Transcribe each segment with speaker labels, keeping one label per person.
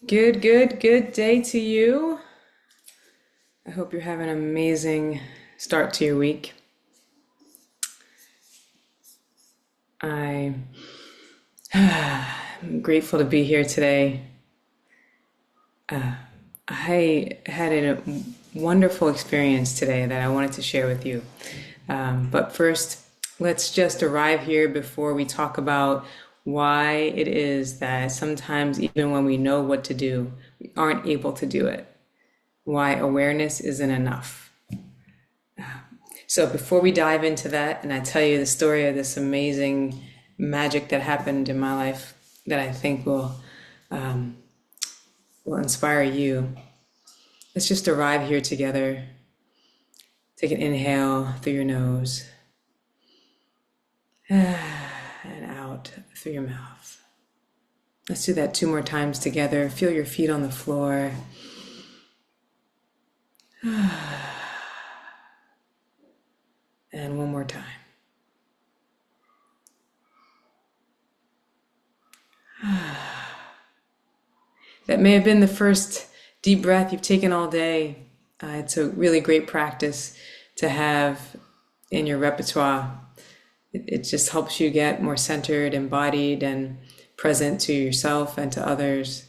Speaker 1: Good day to you. I hope you're having an amazing start to your week. I'm grateful to be here today. I had a wonderful experience today that I wanted to share with you. But first, let's just arrive here before we talk about why it is that sometimes, even when we know what to do, we aren't able to do it. Why awareness isn't enough. So before we dive into that, and I tell you the story of this amazing magic that happened in my life that I think will inspire you, let's just arrive here together. Take an inhale through your nose and out through your mouth. Let's do that 2 more times together. Feel your feet on the floor. And one more time. That may have been the first deep breath you've taken all day. It's a really great practice to have in your repertoire. It just helps you get more centered, embodied, and present to yourself and to others,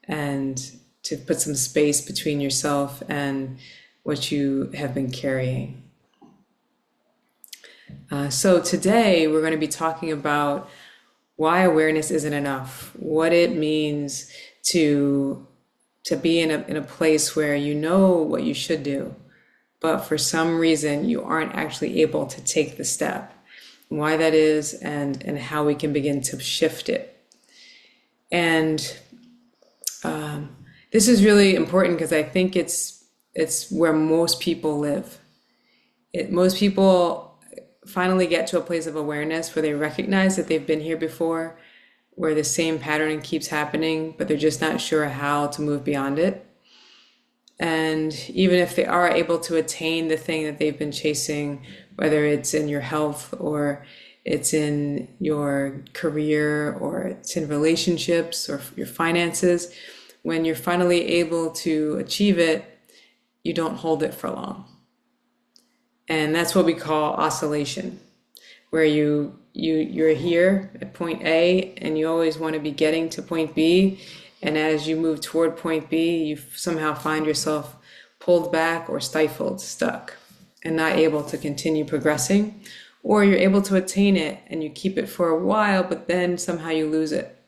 Speaker 1: and to put some space between yourself and what you have been carrying. So today we're going to be talking about why awareness isn't enough, what it means to be in a place where you know what you should do, but for some reason you aren't actually able to take the step, why that is, and how we can begin to shift it. And this is really important because I think it's where most people live. Most people finally get to a place of awareness where they recognize that they've been here before, where the same pattern keeps happening, but they're just not sure how to move beyond it. And even if they are able to attain the thing that they've been chasing, whether it's in your health or it's in your career or it's in relationships or your finances, when you're finally able to achieve it, you don't hold it for long. And that's what we call oscillation, where you're here at point A and you always want to be getting to point B. And as you move toward point B, you somehow find yourself pulled back or stifled, stuck, and not able to continue progressing. Or you're able to attain it and you keep it for a while, but then somehow you lose it.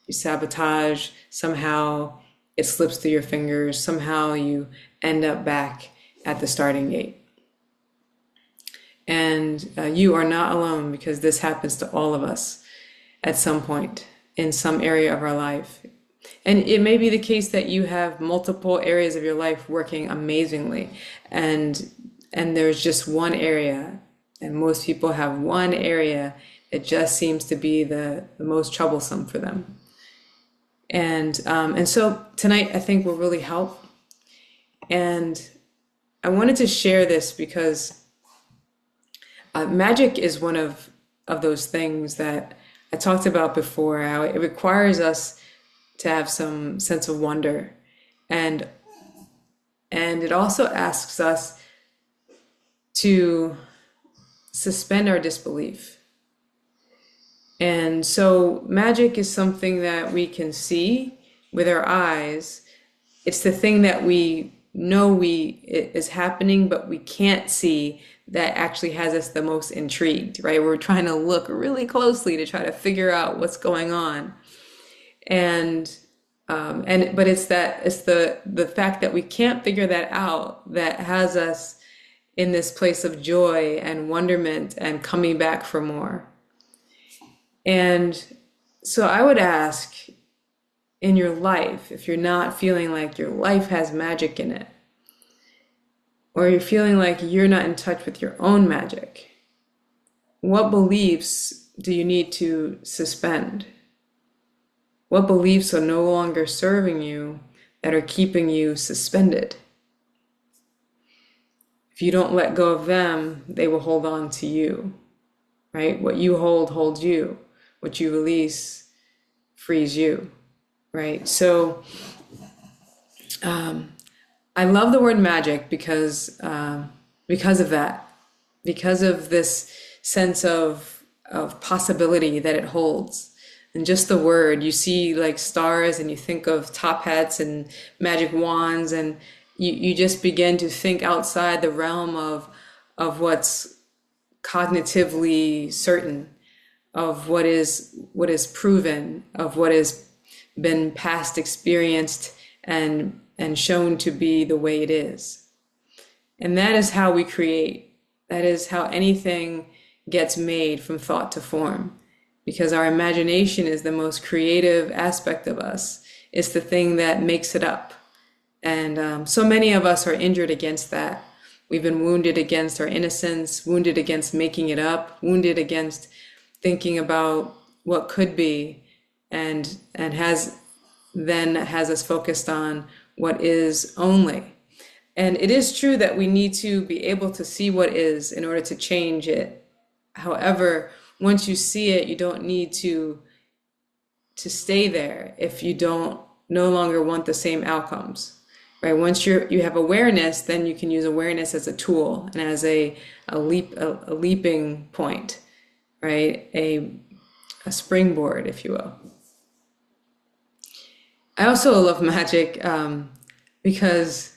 Speaker 1: You sabotage, somehow it slips through your fingers, somehow you end up back at the starting gate. And you are not alone, because this happens to all of us at some point in some area of our life. And it may be the case that you have multiple areas of your life working amazingly, and there's just one area, and most people have one area that just seems to be the most troublesome for them. And so tonight I think will really help. And I wanted to share this because magic is one of those things that I talked about before, how it requires us to have some sense of wonder. And it also asks us to suspend our disbelief. And so magic is something that we can see with our eyes. It's the thing that we know it is happening, but we can't see, that actually has us the most intrigued, right? We're trying to look really closely to try to figure out what's going on. But it's the fact that we can't figure that out that has us in this place of joy and wonderment and coming back for more. And so I would ask, in your life, if you're not feeling like your life has magic in it, or you're feeling like you're not in touch with your own magic, what beliefs do you need to suspend? What beliefs are no longer serving you that are keeping you suspended? If you don't let go of them, they will hold on to you, right? What you hold holds you. What you release frees you, right? So I love the word magic because of that, because of this sense of possibility that it holds. And just the word, you see like stars and you think of top hats and magic wands, and you just begin to think outside the realm of what's cognitively certain, of what is proven, of what has been past experienced and shown to be the way it is. And that is how we create. That is how anything gets made from thought to form. Because our imagination is the most creative aspect of us. It's the thing that makes it up. And so many of us are injured against that. We've been wounded against our innocence, wounded against making it up, wounded against thinking about what could be, and has us focused on what is only. And it is true that we need to be able to see what is in order to change it. However, once you see it, you don't need to stay there if you don't no longer want the same outcomes, right? Once you have awareness, then you can use awareness as a tool and as a leaping point, right? A springboard, if you will. I also love magic because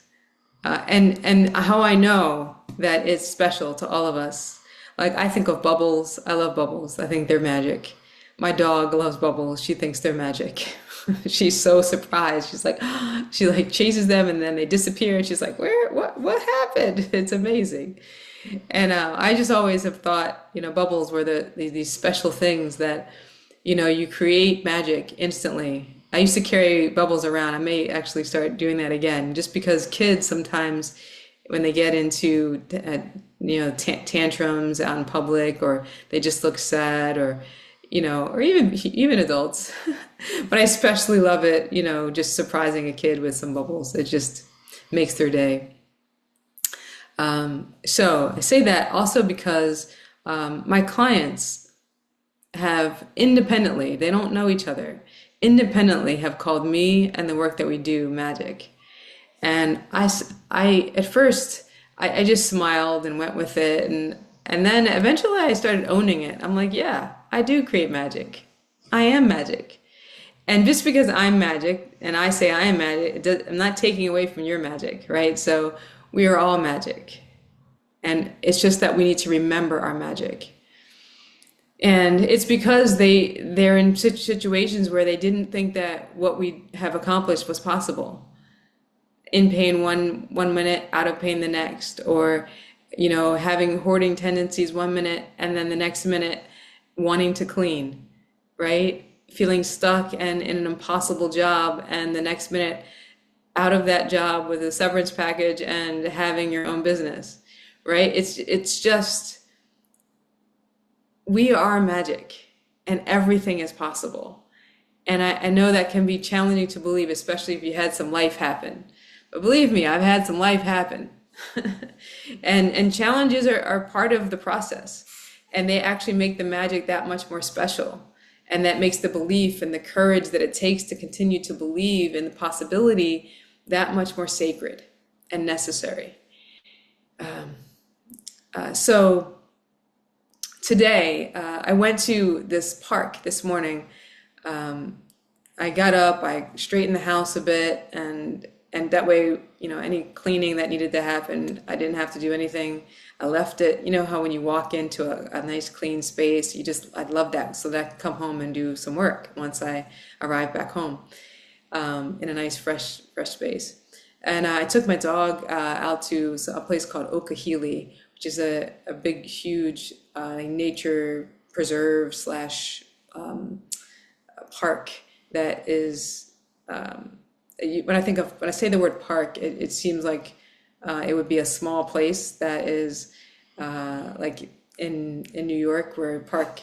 Speaker 1: and how I know that it's special to all of us. Like I think of bubbles. I love bubbles. I think they're magic. My dog loves bubbles. She thinks they're magic. She's so surprised. She's like, she like chases them and then they disappear. And she's like, where, what happened? It's amazing. And I just always have thought, bubbles were these special things that, you create magic instantly. I used to carry bubbles around. I may actually start doing that again, just because kids sometimes, when they get into, tantrums out in public, or they just look sad, or, or even adults. But I especially love it, just surprising a kid with some bubbles. It just makes their day. So I say that also because my clients have independently, they don't know each other, independently have called me and the work that we do magic. And I at first, I just smiled and went with it. And then eventually I started owning it. I'm like, yeah, I do create magic. I am magic. And just because I'm magic and I say I am magic, I'm not taking away from your magic, right? So we are all magic. And it's just that we need to remember our magic. And it's because they're in situations where they didn't think that what we have accomplished was possible. In pain one minute, out of pain the next, or having hoarding tendencies one minute and then the next minute wanting to clean, right? Feeling stuck and in an impossible job, and the next minute out of that job with a severance package and having your own business, right? It's just, we are magic and everything is possible. And I know that can be challenging to believe, especially if you had some life happen. But believe me, I've had some life happen. and challenges are part of the process. And they actually make the magic that much more special. And that makes the belief and the courage that it takes to continue to believe in the possibility that much more sacred and necessary. So today, I went to this park this morning. I got up, I straightened the house a bit, and that way, any cleaning that needed to happen, I didn't have to do anything. I left it. You know how when you walk into a nice clean space, I'd love that, so that I could come home and do some work once I arrive back home in a nice fresh space. And I took my dog out to a place called Okahili, which is a big, huge nature preserve slash park that is, when I say the word park, it seems like it would be a small place that is like in New York, where a park,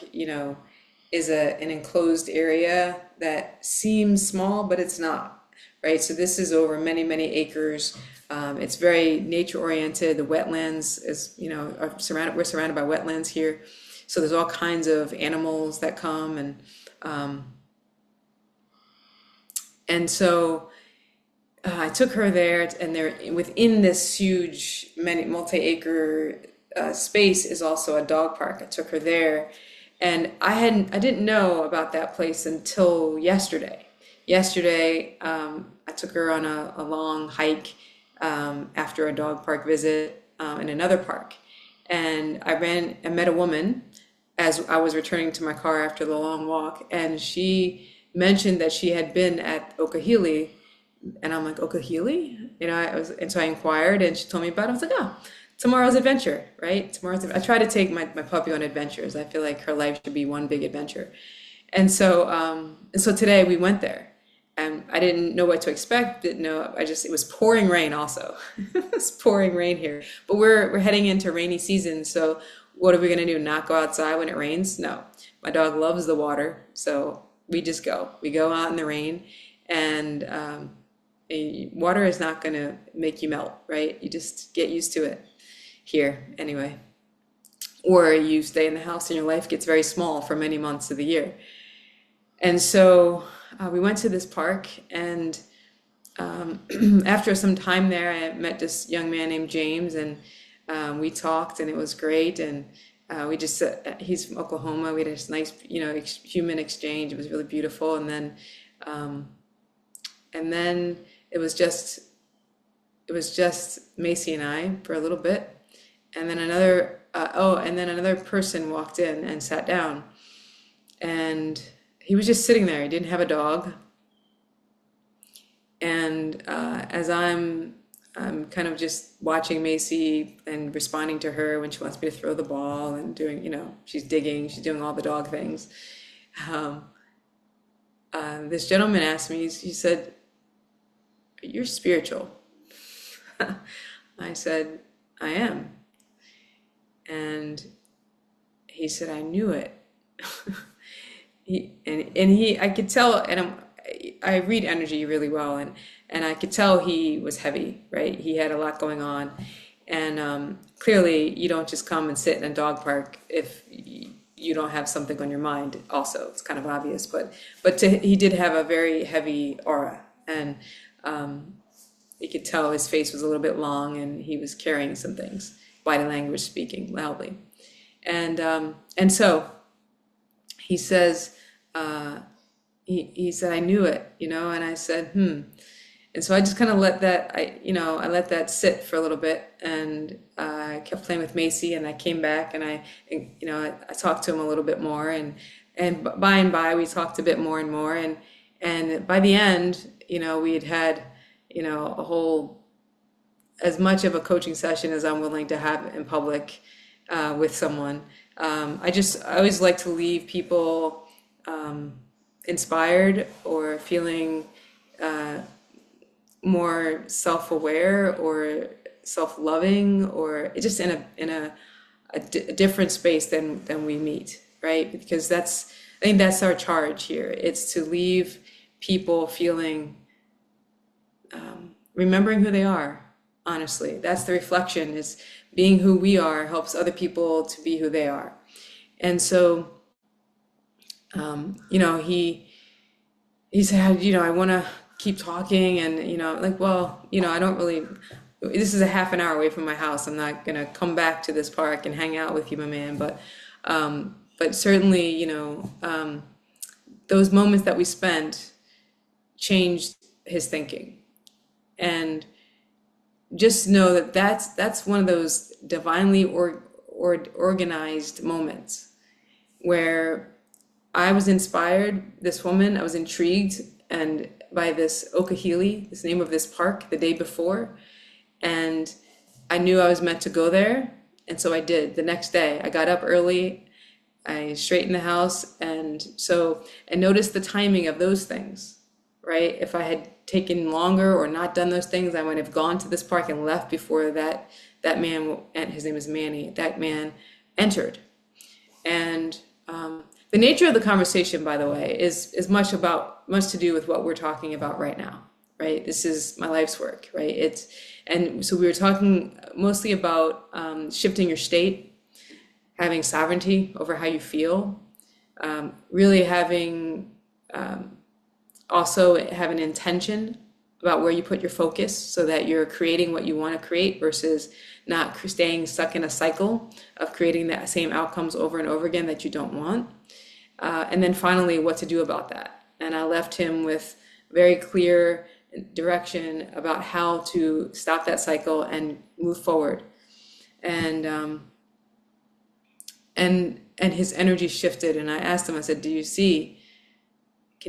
Speaker 1: is an enclosed area that seems small, but it's not, right? So this is over many, many acres. It's very nature oriented. The wetlands is, we're surrounded by wetlands here. So there's all kinds of animals that come, And so I took her there, and there within this huge, many multi-acre space is also a dog park. I took her there, and I didn't know about that place until yesterday. Yesterday, I took her on a long hike after a dog park visit in another park, and I met a woman as I was returning to my car after the long walk, and she mentioned that she had been at Okahili, and I'm like, Okahili? And so I inquired, and she told me about it. I was like, oh, tomorrow's adventure, right? I try to take my puppy on adventures. I feel like her life should be one big adventure. And so today we went there, and I didn't know what to expect. Didn't know. It was pouring rain also. It was pouring rain here, but we're heading into rainy season. So what are we gonna do? Not go outside when it rains? No. My dog loves the water, so we just go. We go out in the rain, and water is not gonna make you melt, right? You just get used to it here anyway. Or you stay in the house and your life gets very small for many months of the year. And so we went to this park, and after some time there, I met this young man named James, and we talked, and it was great. And he's from Oklahoma. We had this nice, human exchange. It was really beautiful. And then it was just Macy and I for a little bit, and then another person walked in and sat down, and he was just sitting there. He didn't have a dog, and as I'm kind of just watching Macy and responding to her when she wants me to throw the ball and doing, she's digging, she's doing all the dog things. Um, this gentleman asked me, he said, "You're spiritual." I said, "I am." And he said, "I knew it." I could tell, and I read energy really well, and I could tell he was heavy, right? He had a lot going on, and clearly you don't just come and sit in a dog park if you don't have something on your mind. Also, it's kind of obvious, but he did have a very heavy aura, and you could tell his face was a little bit long, and he was carrying some things, body language, speaking loudly, and so he says. He said, "I knew it," and I said, "Hmm." And so I just kind of let that, I let that sit for a little bit, and I kept playing with Macy, and I came back, and I talked to him a little bit more, and by and by we talked a bit more and more, and by the end, we had, a whole, as much of a coaching session as I'm willing to have in public with someone. I always like to leave people inspired or feeling more self-aware or self-loving, or just in a different space than we meet, right? Because I think that's our charge here. It's to leave people feeling, remembering who they are. Honestly, that's the reflection, is being who we are helps other people to be who they are. And so he said, "I want to keep talking," and like, well, I don't really. This is a half an hour away from my house. I'm not gonna come back to this park and hang out with you, my man. But certainly, those moments that we spent changed his thinking, and just know that that's one of those divinely organized moments where I was inspired. This woman, I was intrigued and by this Okahili, this name of this park, the day before, and I knew I was meant to go there, and so I did. The next day, I got up early, I straightened the house, and noticed the timing of those things, right? If I had taken longer or not done those things, I might have gone to this park and left before that man, and his name is Manny, that man entered. And the nature of the conversation, by the way, is much to do with what we're talking about right now, right? This is my life's work, right? And so we were talking mostly about shifting your state, having sovereignty over how you feel, really having Also have an intention about where you put your focus so that you're creating what you want to create versus not staying stuck in a cycle of creating that same outcomes over and over again that you don't want. And then finally, what to do about that. And I left him with very clear direction about how to stop that cycle and move forward. And and his energy shifted. And I asked him, I said, can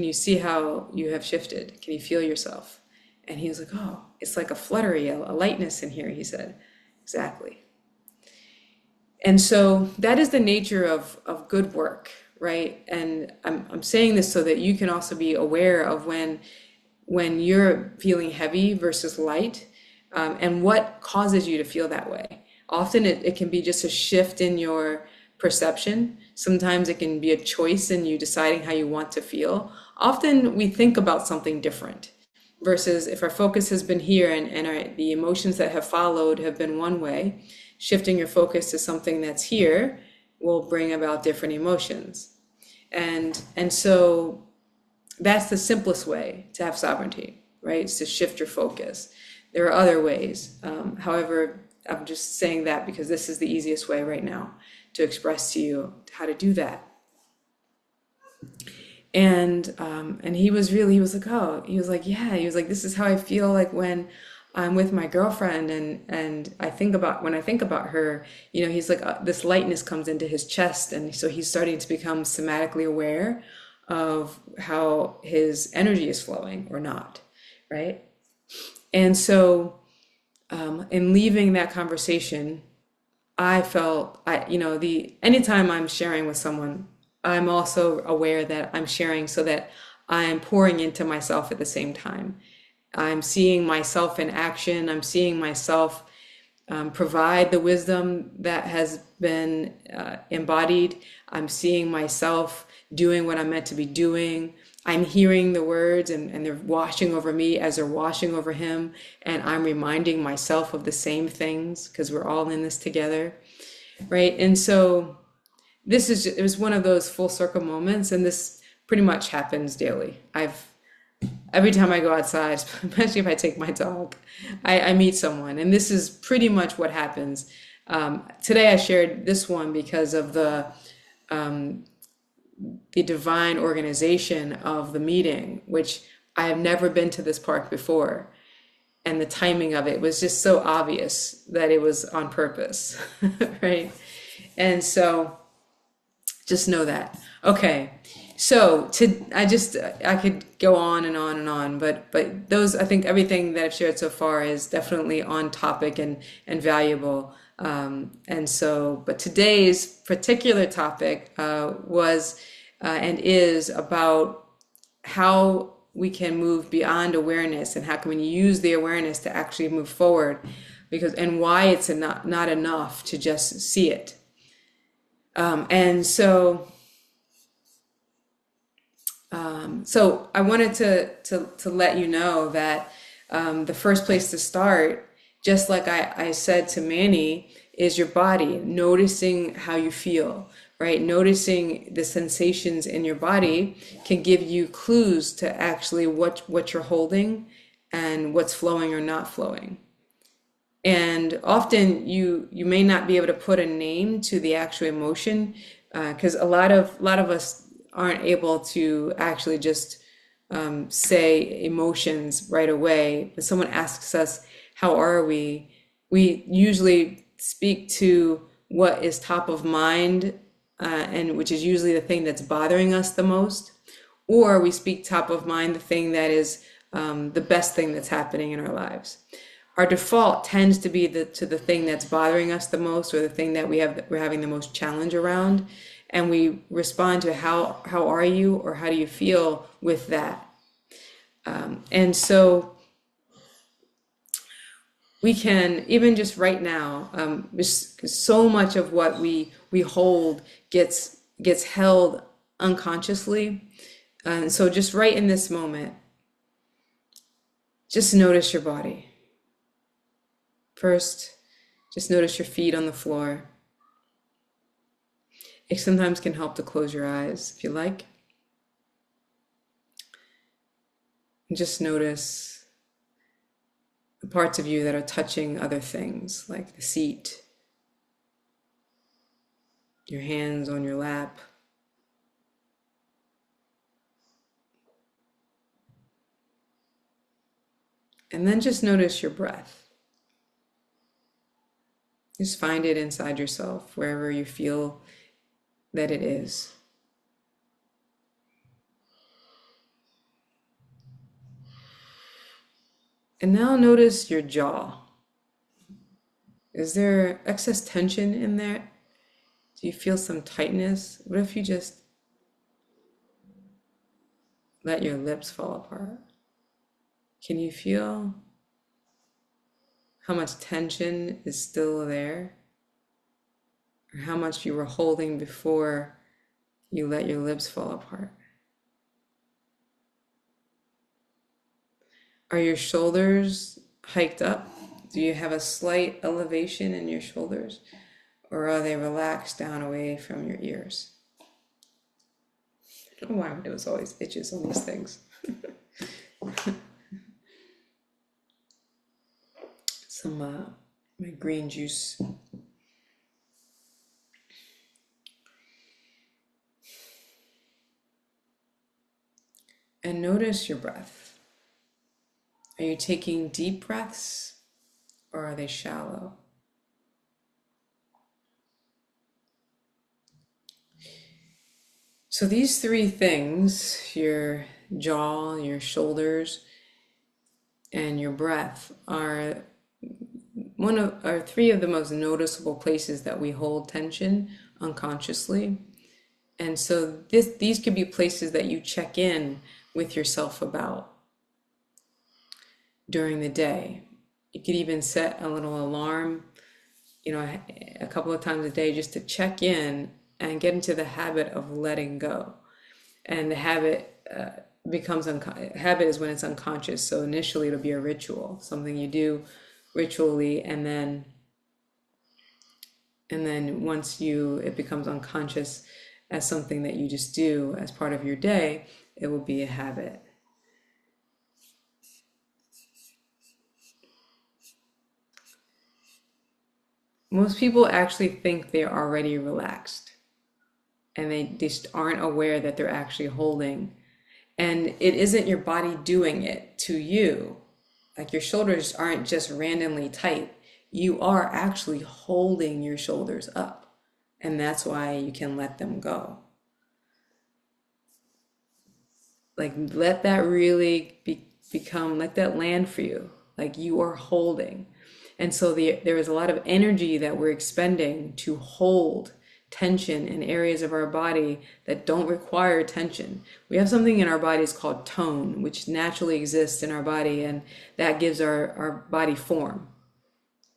Speaker 1: you see how you have shifted? Can you feel yourself? And he was like, oh, it's like a fluttery, a lightness in here, he said. Exactly. And so that is the nature of good work, right? And I'm saying this so that you can also be aware of when you're feeling heavy versus light, and what causes you to feel that way. Often it can be just a shift in your perception. Sometimes it can be a choice in you deciding how you want to feel. Often we think about something different versus if our focus has been here and the emotions that have followed have been one way, shifting your focus to something that's here will bring about different emotions. And so that's the simplest way to have sovereignty, right? It's to shift your focus. There are other ways. However, I'm just saying that because this is the easiest way right now to express to you how to do that. And he was like, oh, he was like, yeah, he was like, this is how I feel like when I'm with my girlfriend and when I think about her, he's like, this lightness comes into his chest. And so he's starting to become somatically aware of how his energy is flowing or not, right? And so in leaving that conversation, I felt, anytime I'm sharing with someone, I'm also aware that I'm sharing so that I'm pouring into myself at the same time. I'm seeing myself in action. I'm seeing myself provide the wisdom that has been embodied. I'm seeing myself doing what I'm meant to be doing. I'm hearing the words and they're washing over me as they're washing over him. And I'm reminding myself of the same things because we're all in this together, right? And so it was one of those full circle moments, and this pretty much happens daily. Every time I go outside, especially if I take my dog, I meet someone, and this is pretty much what happens. Today I shared this one because of the divine organization of the meeting, which I have never been to this park before. And the timing of it was just so obvious that it was on purpose, right? And so just know that. Okay. So I could go on and on and on, but those, I think everything that I've shared so far is definitely on topic and valuable. But today's particular topic was and is about how we can move beyond awareness and how can we use the awareness to actually move forward, and why it's not enough to just see it. So I wanted to let you know that the first place to start, just like I said to Manny, is your body, noticing how you feel, right? Noticing the sensations in your body can give you clues to actually what you're holding and what's flowing or not flowing. And often you may not be able to put a name to the actual emotion, because a lot of us aren't able to actually just say emotions right away. When someone asks us, how are we usually speak to what is top of mind, and which is usually the thing that's bothering us the most, or we speak top of mind the thing that is the best thing that's happening in our lives. Our default tends to be to the thing that's bothering us the most, or the thing that we're having the most challenge around, and we respond to how are you, or how do you feel with that. And so we can, even just right now, so much of what we hold gets held unconsciously. And so just right in this moment, just notice your body. First, just notice your feet on the floor. It sometimes can help to close your eyes if you like. And just notice the parts of you that are touching other things, like the seat, your hands on your lap. And then just notice your breath. Just find it inside yourself, wherever you feel that it is. And now notice your jaw. Is there excess tension in there? Do you feel some tightness? What if you just let your lips fall apart? Can you feel how much tension is still there? Or how much you were holding before you let your lips fall apart? Are your shoulders hiked up? Do you have a slight elevation in your shoulders? Or are they relaxed down away from your ears? I don't know why it was always itches on these things. Some my green juice. And notice your breath. Are you taking deep breaths or are they shallow? So these three things, your jaw, your shoulders, and your breath, are three of the most noticeable places that we hold tension unconsciously. And so these could be places that you check in with yourself about during the day. You could even set a little alarm, a couple of times a day, just to check in and get into the habit of letting go. And the habit habit is when it's unconscious. So initially it'll be a ritual, something you do ritually, and then once it becomes unconscious as something that you just do as part of your day, it will be a habit. Most people actually think they're already relaxed and they just aren't aware that they're actually holding. And it isn't your body doing it to you. Like your shoulders aren't just randomly tight. You are actually holding your shoulders up. And that's why you can let them go. Like let that really let that land for you. Like you are holding. And so there is a lot of energy that we're expending to hold tension in areas of our body that don't require tension. We have something in our bodies called tone, which naturally exists in our body, and that gives our body form,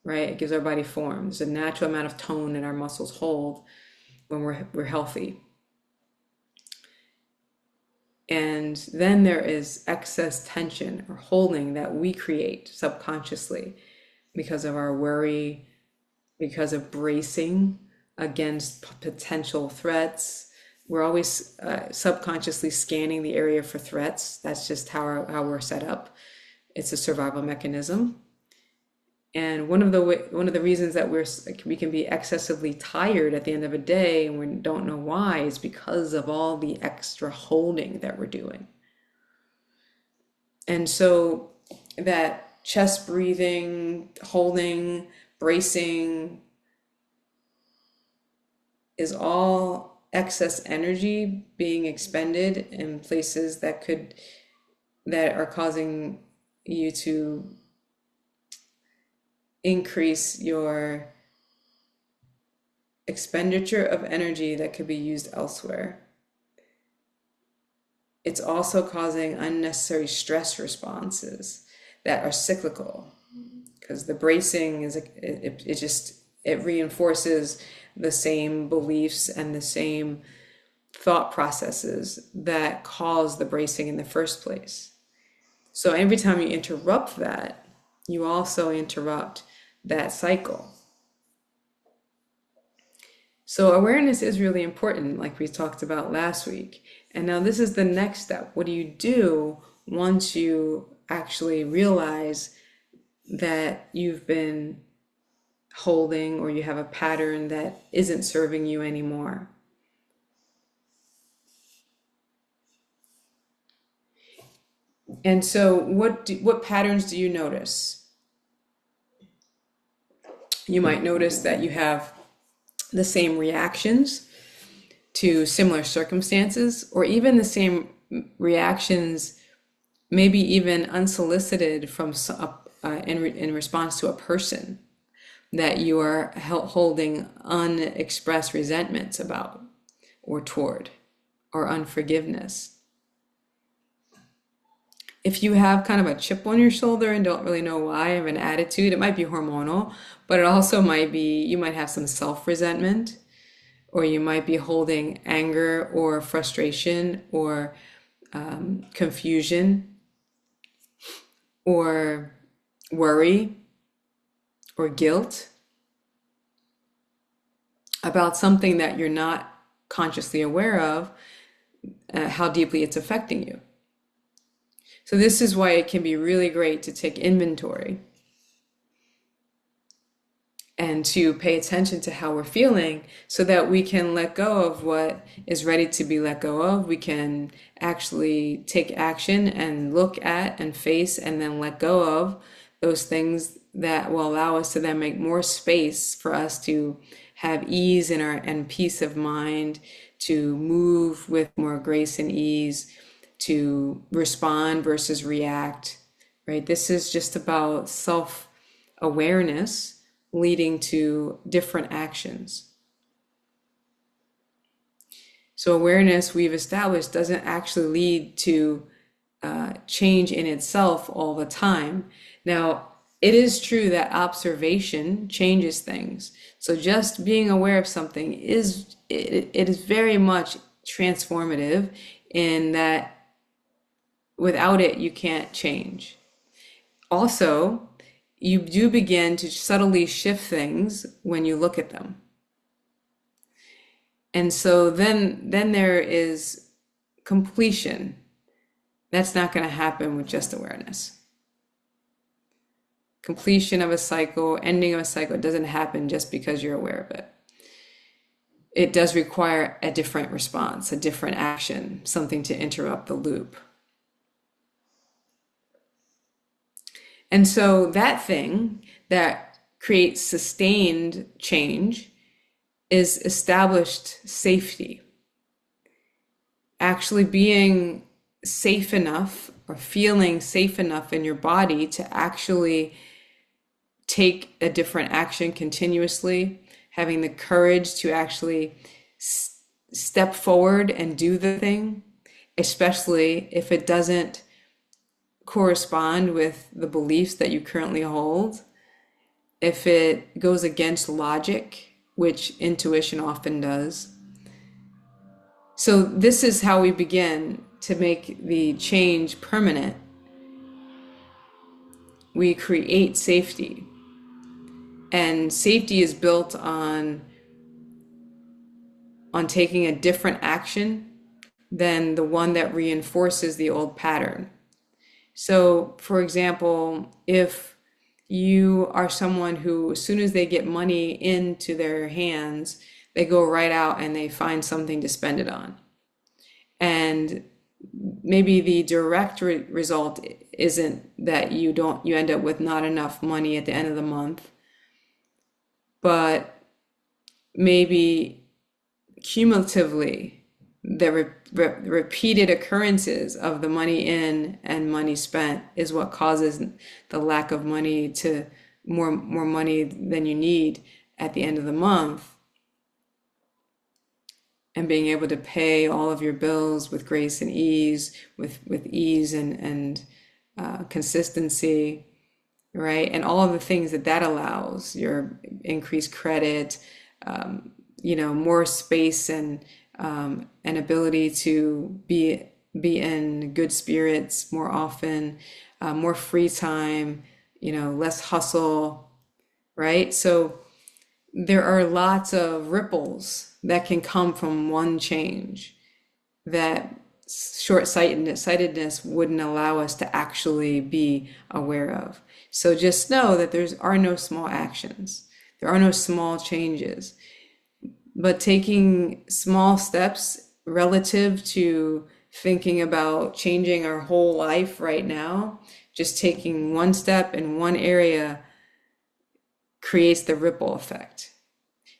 Speaker 1: right? It gives our body form. There's a natural amount of tone that our muscles hold when we're healthy. And then there is excess tension or holding that we create subconsciously because of our worry, because of bracing against potential threats. We're always subconsciously scanning the area for threats. That's just how we're set up. It's a survival mechanism. And one of the reasons that we can be excessively tired at the end of a day and we don't know why is because of all the extra holding that we're doing. And so that chest breathing, holding, bracing is all excess energy being expended in places that are causing you to increase your expenditure of energy that could be used elsewhere. It's also causing unnecessary stress responses that are cyclical, because the bracing it reinforces the same beliefs and the same thought processes that cause the bracing in the first place. So every time you interrupt that, you also interrupt that cycle. So awareness is really important, like we talked about last week. And now this is the next step. What do you do once you actually realize that you've been holding or you have a pattern that isn't serving you anymore. And so what patterns do you notice? You might notice that you have the same reactions to similar circumstances, or even the same reactions, maybe even unsolicited from in response to a person that you are holding unexpressed resentments about, or toward, or unforgiveness. If you have kind of a chip on your shoulder and don't really know why, have an attitude, it might be hormonal, but it also might be, you might have some self-resentment, or you might be holding anger or frustration or confusion or worry or guilt about something that you're not consciously aware of, how deeply it's affecting you. So this is why it can be really great to take inventory and to pay attention to how we're feeling so that we can let go of what is ready to be let go of. We can actually take action and look at and face and then let go of those things that will allow us to then make more space for us to have ease in and peace of mind, to move with more grace and ease, to respond versus react, right? This is just about self-awareness leading to different actions. So awareness, we've established, doesn't actually lead to change in itself all the time. Now, it is true that observation changes things. So just being aware of something it is very much transformative in that without it, you can't change. Also, you do begin to subtly shift things when you look at them. And so then there is completion. That's not going to happen with just awareness. Completion of a cycle, ending of a cycle, doesn't happen just because you're aware of it. It does require a different response, a different action, something to interrupt the loop. And so that thing that creates sustained change is established safety. Actually being safe enough or feeling safe enough in your body to actually take a different action continuously, having the courage to actually step forward and do the thing, especially if it doesn't correspond with the beliefs that you currently hold, if it goes against logic, which intuition often does. So this is how we begin to make the change permanent. We create safety, and safety is built on taking a different action than the one that reinforces the old pattern. So, for example, if you are someone who, as soon as they get money into their hands, they go right out and they find something to spend it on. And maybe the direct result isn't that you end up with not enough money at the end of the month, but maybe cumulatively, the repeated occurrences of the money in and money spent is what causes the lack of money to more money than you need at the end of the month, and being able to pay all of your bills with grace and ease, with ease and consistency, right? And all of the things that allows, your increased credit, more space and an ability to be in good spirits more often, more free time, less hustle, right? So there are lots of ripples that can come from one change that short-sightedness wouldn't allow us to actually be aware of. So just know that there are no small actions. There are no small changes. But taking small steps relative to thinking about changing our whole life right now, just taking one step in one area creates the ripple effect.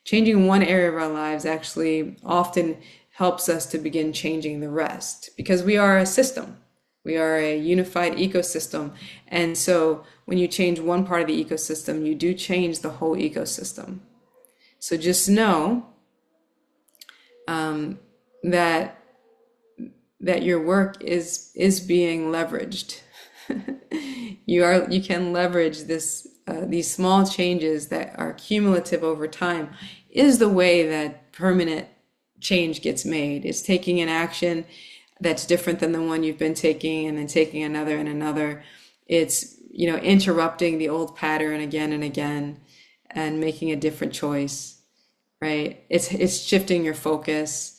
Speaker 1: Changing one area of our lives actually often helps us to begin changing the rest because we are a system. We are a unified ecosystem. And so when you change one part of the ecosystem, you do change the whole ecosystem. So just know that your work is being leveraged. You can leverage these small changes that are cumulative over time is the way that permanent change gets made. It's taking an action that's different than the one you've been taking and then taking another and another. It's, interrupting the old pattern again and again and making a different choice, right? It's shifting your focus,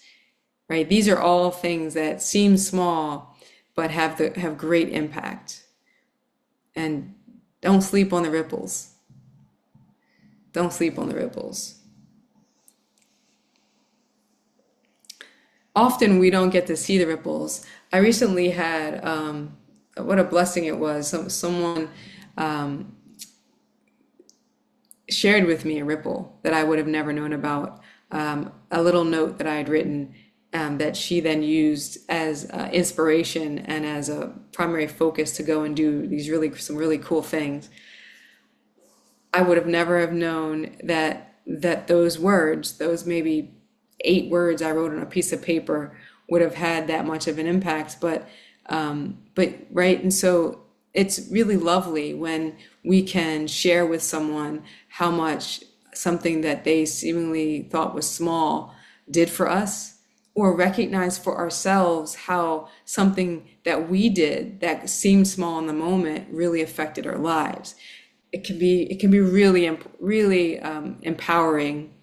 Speaker 1: right? These are all things that seem small but have great impact. And don't sleep on the ripples. Don't sleep on the ripples. Often we don't get to see the ripples. I recently had, what a blessing it was. Someone shared with me a ripple that I would have never known about. A little note that I had written that she then used as inspiration and as a primary focus to go and do some really cool things. I would have never have known that those words, those maybe 8 words I wrote on a piece of paper, would have had that much of an impact. But right, and so it's really lovely when we can share with someone how much something that they seemingly thought was small did for us, or recognize for ourselves how something that we did that seemed small in the moment really affected our lives. It can be really empowering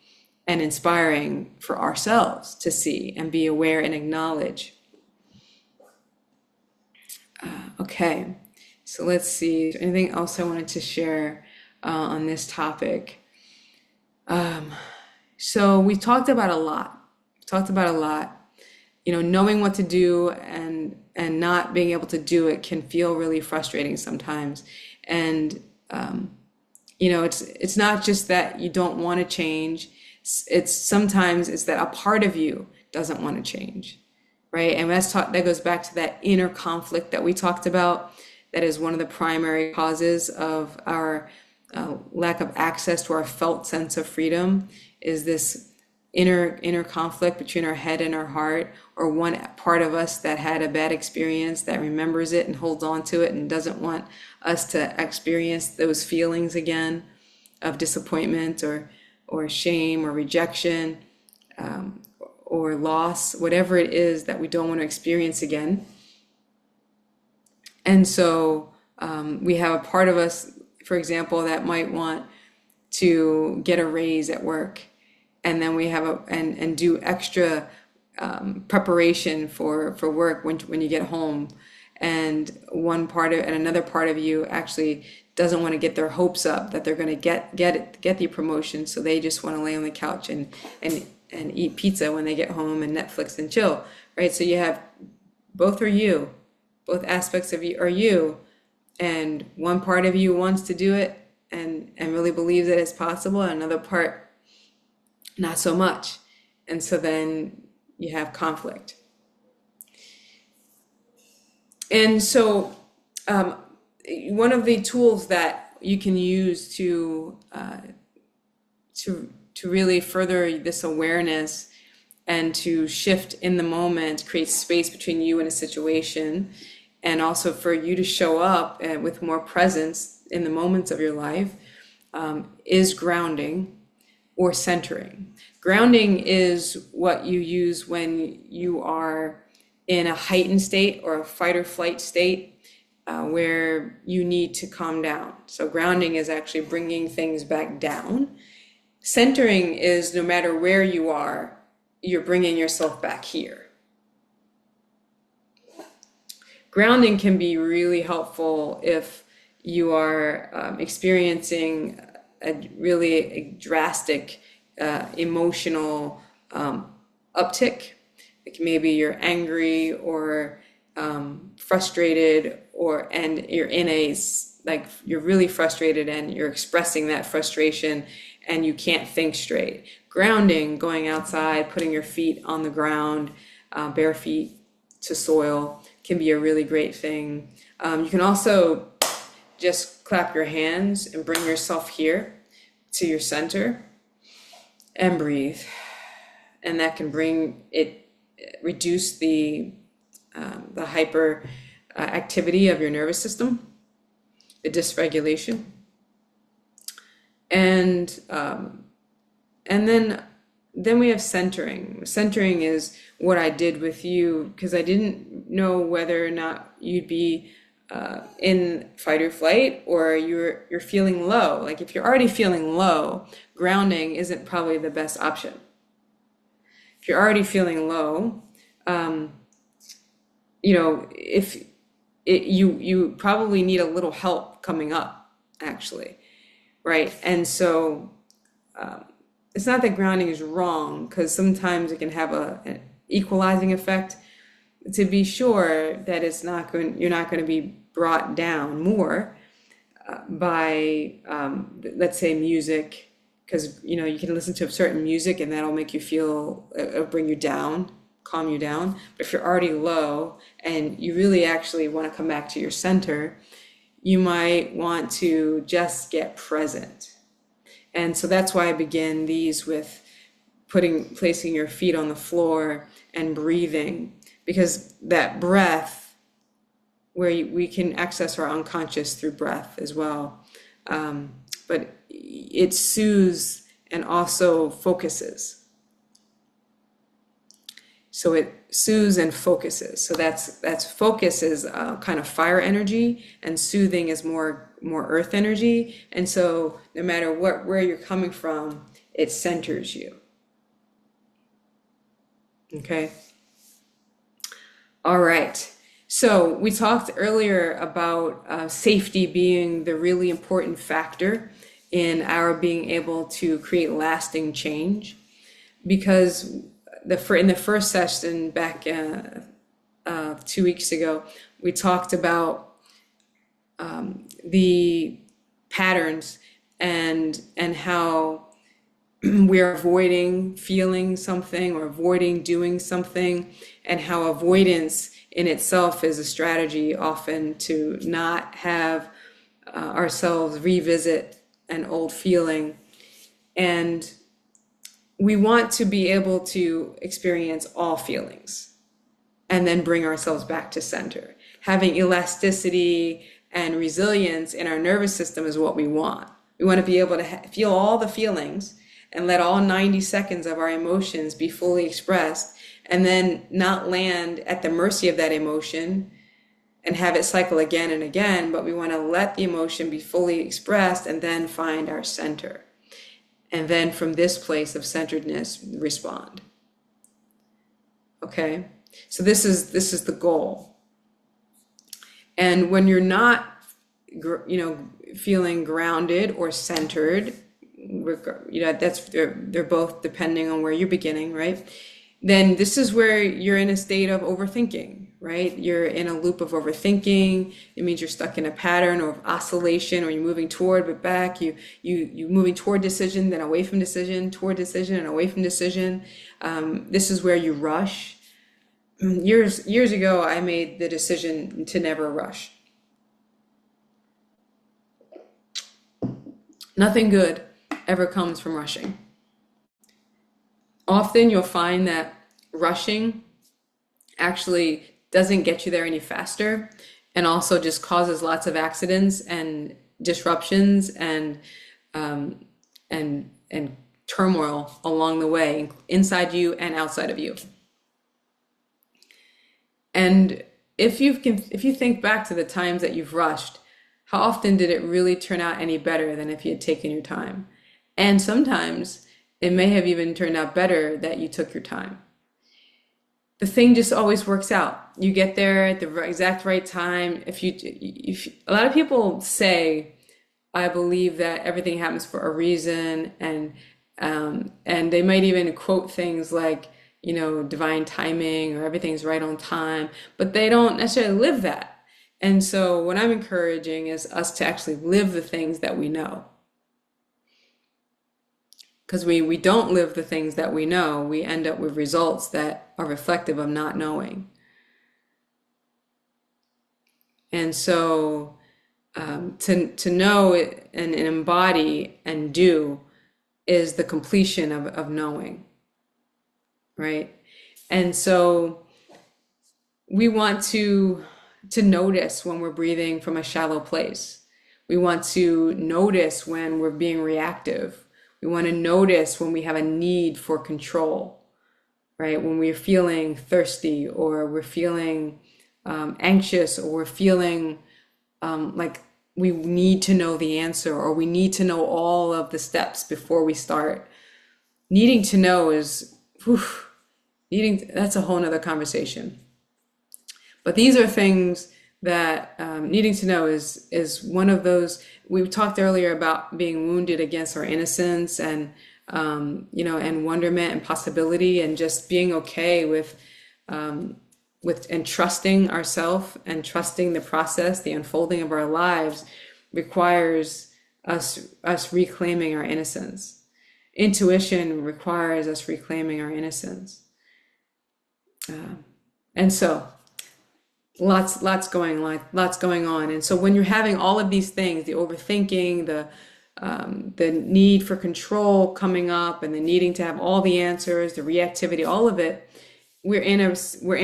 Speaker 1: and inspiring for ourselves to see and be aware and acknowledge. Okay, so let's see. Is there anything else I wanted to share on this topic? So we talked about a lot. Knowing what to do and not being able to do it can feel really frustrating sometimes. And it's not just that you don't want to change. Sometimes it's that a part of you doesn't want to change, right? And that goes back to that inner conflict that we talked about. That is one of the primary causes of our lack of access to our felt sense of freedom. Is this inner conflict between our head and our heart, or one part of us that had a bad experience that remembers it and holds on to it and doesn't want us to experience those feelings again of disappointment or shame or rejection or loss, whatever it is that we don't want to experience again. And so we have a part of us, for example, that might want to get a raise at work, and then we have and do extra preparation for work when you get home, and another part of you actually doesn't want to get their hopes up that they're going to get the promotion, so they just want to lay on the couch and eat pizza when they get home and Netflix and chill, right? So you have both aspects of you are you, and one part of you wants to do it and really believes that it's possible, and another part not so much. And so then you have conflict. And so one of the tools that you can use to really further this awareness and to shift in the moment, create space between you and a situation, and also for you to show up with more presence in the moments of your life, is grounding or centering. Grounding is what you use when you are in a heightened state or a fight or flight state where you need to calm down. So grounding is actually bringing things back down. Centering is no matter where you are, you're bringing yourself back here. Grounding can be really helpful if you are experiencing a really drastic emotional uptick. Like maybe you're angry or frustrated, and you're in like you're really frustrated and you're expressing that frustration and you can't think straight. Grounding, going outside, putting your feet on the ground, bare feet to soil, can be a really great thing. You can also just clap your hands and bring yourself here to your center and breathe. And that can reduce the hyper activity of your nervous system, the dysregulation. And then we have centering. Centering is what I did with you, because I didn't know whether or not you'd be in fight or flight, or you're feeling low. Like if you're already feeling low, grounding isn't probably the best option. If you're already feeling low, you probably need a little help coming up, actually, right? And so it's not that grounding is wrong, because sometimes it can have an equalizing effect. To be sure that you're not going to be brought down more by, let's say, music, because you can listen to a certain music and that'll make you feel, bring you down, calm you down. But if you're already low and you really actually want to come back to your center, you might want to just get present. And so that's why I begin these with placing your feet on the floor and breathing, because that breath, where we can access our unconscious through breath as well, but it soothes and also focuses. So it soothes and focuses. So that's focus is kind of fire energy, and soothing is more earth energy. And so no matter where you're coming from, it centers you. Okay. All right. So we talked earlier about safety being the really important factor in our being able to create lasting change, because in the first session back 2 weeks ago, we talked about the patterns and how we're avoiding feeling something or avoiding doing something, and how avoidance in itself is a strategy often to not have ourselves revisit an old feeling. And we want to be able to experience all feelings and then bring ourselves back to center. Having elasticity and resilience in our nervous system is what we want. We want to be able to feel all the feelings and let all 90 seconds of our emotions be fully expressed, and then not land at the mercy of that emotion and have it cycle again and again. But we want to let the emotion be fully expressed and then find our center. And then from this place of centeredness, respond. Okay? So this is the goal. And when you're not, feeling grounded or centered, they're both depending on where you're beginning, right? Then this is where you're in a state of overthinking, right? You're in a loop of overthinking. It means you're stuck in a pattern of oscillation, or you're moving toward but back. You moving toward decision, then away from decision, toward decision, and away from decision. This is where you rush. Years ago, I made the decision to never rush. Nothing good ever comes from rushing. Often you'll find that rushing actually doesn't get you there any faster, and also just causes lots of accidents and disruptions and turmoil along the way, inside you and outside of you. And if you think back to the times that you've rushed, how often did it really turn out any better than if you had taken your time? And sometimes it may have even turned out better that you took your time. the thing just always works out. You get there at the exact right time. If a lot of people say, I believe that everything happens for a reason, and they might even quote things like, divine timing or everything's right on time, but they don't necessarily live that. And so what I'm encouraging is us to actually live the things that we know. Because we don't live the things that we know, we end up with results that are reflective of not knowing. And so to know and embody and do is the completion of knowing, right? And so we want to notice when we're breathing from a shallow place. We want to notice when we're being reactive. We want to notice when we have a need for control, right? When we're feeling thirsty, or we're feeling anxious, or we're feeling like we need to know the answer, or we need to know all of the steps before we start. Needing to know is, whew, that's a whole nother conversation. But these are things that needing to know is one of those. We talked earlier about being wounded against our innocence, and and wonderment and possibility, and just being okay with and trusting ourselves and trusting the process. The unfolding of our lives requires us reclaiming our innocence. Intuition requires us reclaiming our innocence, and so. Lots going on. And so when you're having all of these things, the overthinking, the need for control coming up, and the needing to have all the answers, the reactivity, all of it, we're in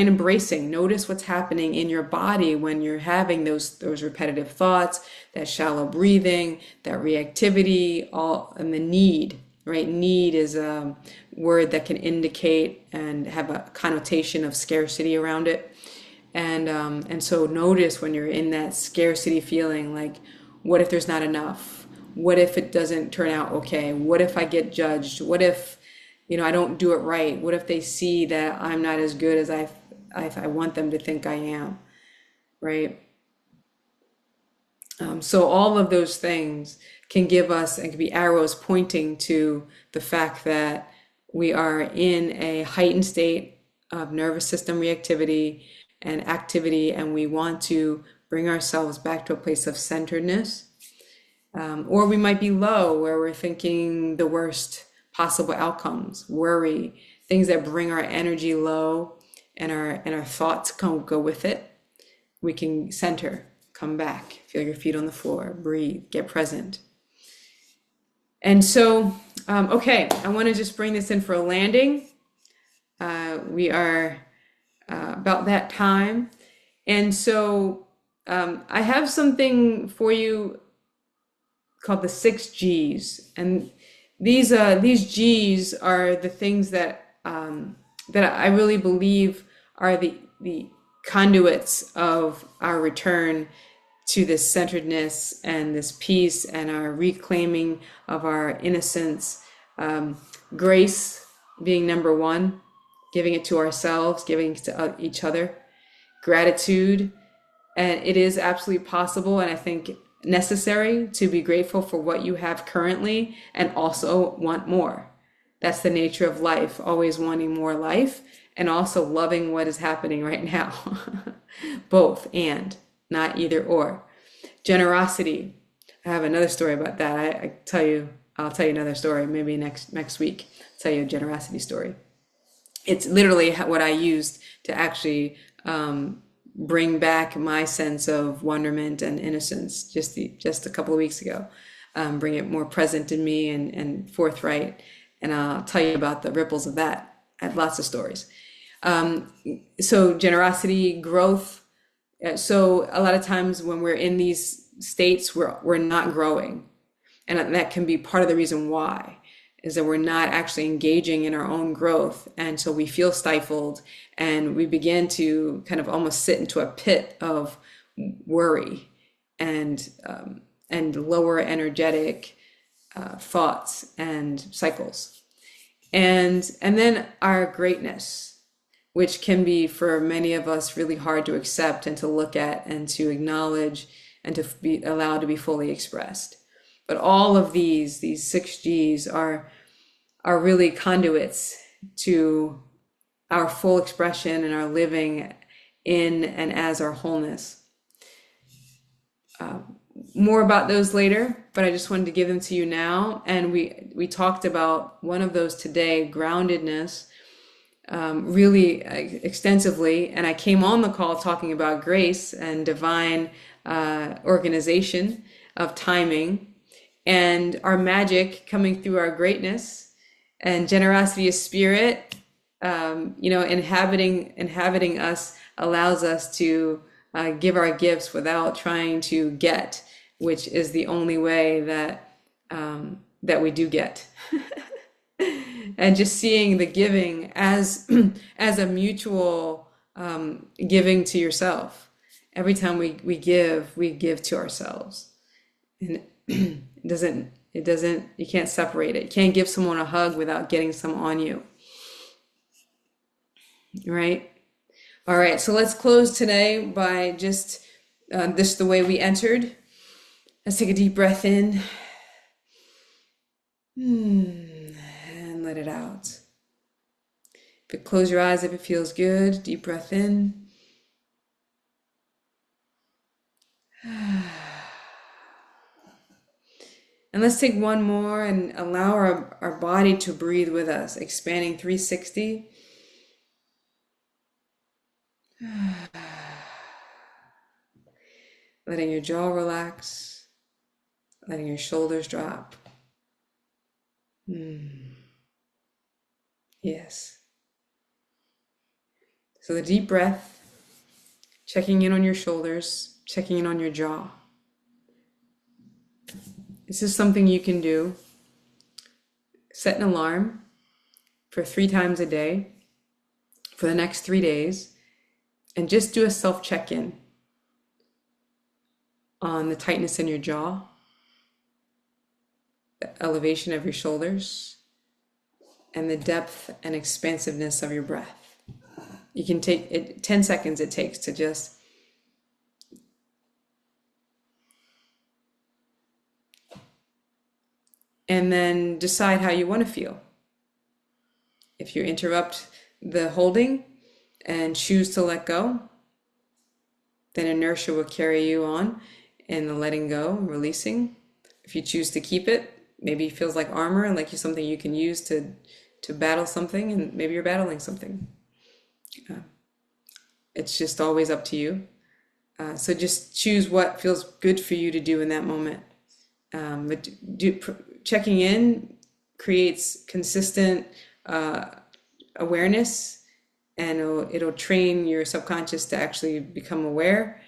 Speaker 1: embracing. Notice what's happening in your body when you're having those repetitive thoughts, that shallow breathing, that reactivity, and the need. Right? Need is a word that can indicate and have a connotation of scarcity around it. And so notice when you're in that scarcity feeling, like, what if there's not enough? What if it doesn't turn out okay? What if I get judged? What if, I don't do it right? What if they see that I'm not as good as I want them to think I am, right? So all of those things can give us, and can be arrows pointing to the fact that we are in a heightened state of nervous system reactivity and activity, and we want to bring ourselves back to a place of centeredness. Or we might be low, where we're thinking the worst possible outcomes, worry, things that bring our energy low, and our thoughts go with it. We can center, come back, feel your feet on the floor, breathe, get present. And so, okay, I want to just bring this in for a landing. We are about that time. And so I have something for you called the 6 G's. And these G's are the things that I really believe are the conduits of our return to this centeredness and this peace, and our reclaiming of our innocence. Grace being number one, giving it to ourselves, giving it to each other. Gratitude, and it is absolutely possible, and I think necessary, to be grateful for what you have currently and also want more. That's the nature of life, always wanting more life, and also loving what is happening right now. Both, and not either or. Generosity. I have another story about that. I'll tell you another story, maybe next week. I'll tell you a generosity story. It's literally what I used to actually bring back my sense of wonderment and innocence just a couple of weeks ago. Bring it more present in me and forthright. And I'll tell you about the ripples of that. I have lots of stories. So generosity, growth. So a lot of times when we're in these states, we're not growing. And that can be part of the reason why, is that we're not actually engaging in our own growth. And so we feel stifled, and we begin to kind of almost sit into a pit of worry and lower energetic thoughts and cycles. And then our greatness. which can be for many of us really hard to accept and to look at and to acknowledge and to be allowed to be fully expressed. But all of these 6 Gs are really conduits to our full expression and our living in and as our wholeness. More about those later, but I just wanted to give them to you now. And we talked about one of those today, groundedness, really extensively. And I came on the call talking about grace and divine organization of timing and our magic coming through our greatness and generosity of spirit, inhabiting us allows us to give our gifts without trying to get, which is the only way that we do get. And just seeing the giving as as a mutual giving to yourself. Every time we give to ourselves, and it doesn't you can't separate it. You can't give someone a hug without getting some on you, right? All right, so let's close today by just this the way we entered. Let's take a deep breath in and let it out. Close your eyes if it feels good. Deep breath in. And let's take one more and allow our body to breathe with us, expanding 360. Letting your jaw relax, letting your shoulders drop. Yes. So the deep breath, checking in on your shoulders, checking in on your jaw. This is something you can do. Set an alarm for 3 times a day for the next 3 days, and just do a self check-in on the tightness in your jaw, the elevation of your shoulders, and the depth and expansiveness of your breath. You can take it 10 seconds it takes to just and then decide how you want to feel. If you interrupt the holding and choose to let go, then inertia will carry you on in the letting go and releasing. If you choose to keep it, maybe it feels like armor and like something you can use to battle something, and maybe you're battling something. It's just always up to you. So just choose what feels good for you to do in that moment. But checking in creates consistent awareness, and it'll train your subconscious to actually become aware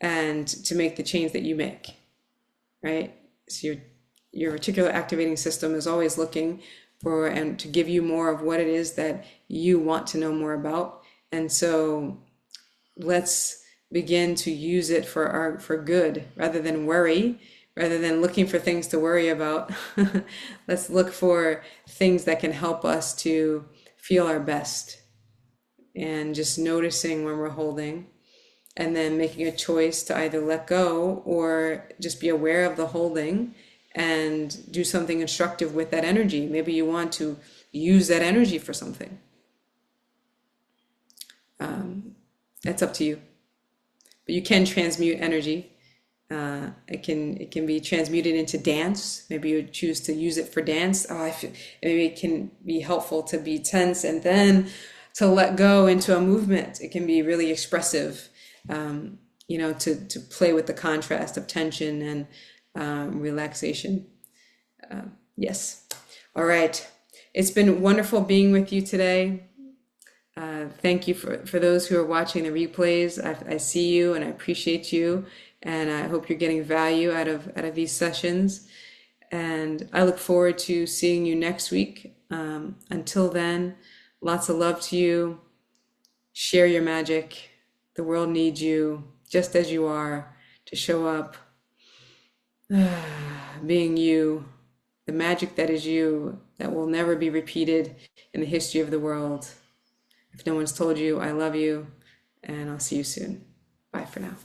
Speaker 1: and to make the change that you make, right? So your reticular activating system is always looking for and to give you more of what it is that you want to know more about. And so let's begin to use it for good rather than worry. Rather than looking for things to worry about, let's look for things that can help us to feel our best, and just noticing when we're holding, and then making a choice to either let go or just be aware of the holding and do something instructive with that energy. Maybe you want to use that energy for something. That's up to you. But you can transmute energy. It can be transmuted into dance. Maybe you choose to use it for dance. Maybe it can be helpful to be tense and then to let go into a movement. It can be really expressive, to play with the contrast of tension and relaxation. Yes. All right. It's been wonderful being with you today. Thank you for those who are watching the replays. I see you and I appreciate you. And I hope you're getting value out of these sessions. And I look forward to seeing you next week. Until then, lots of love to you. Share your magic. The world needs you just as you are to show up. Being you, the magic that is you, that will never be repeated in the history of the world. If no one's told you, I love you, and I'll see you soon. Bye for now.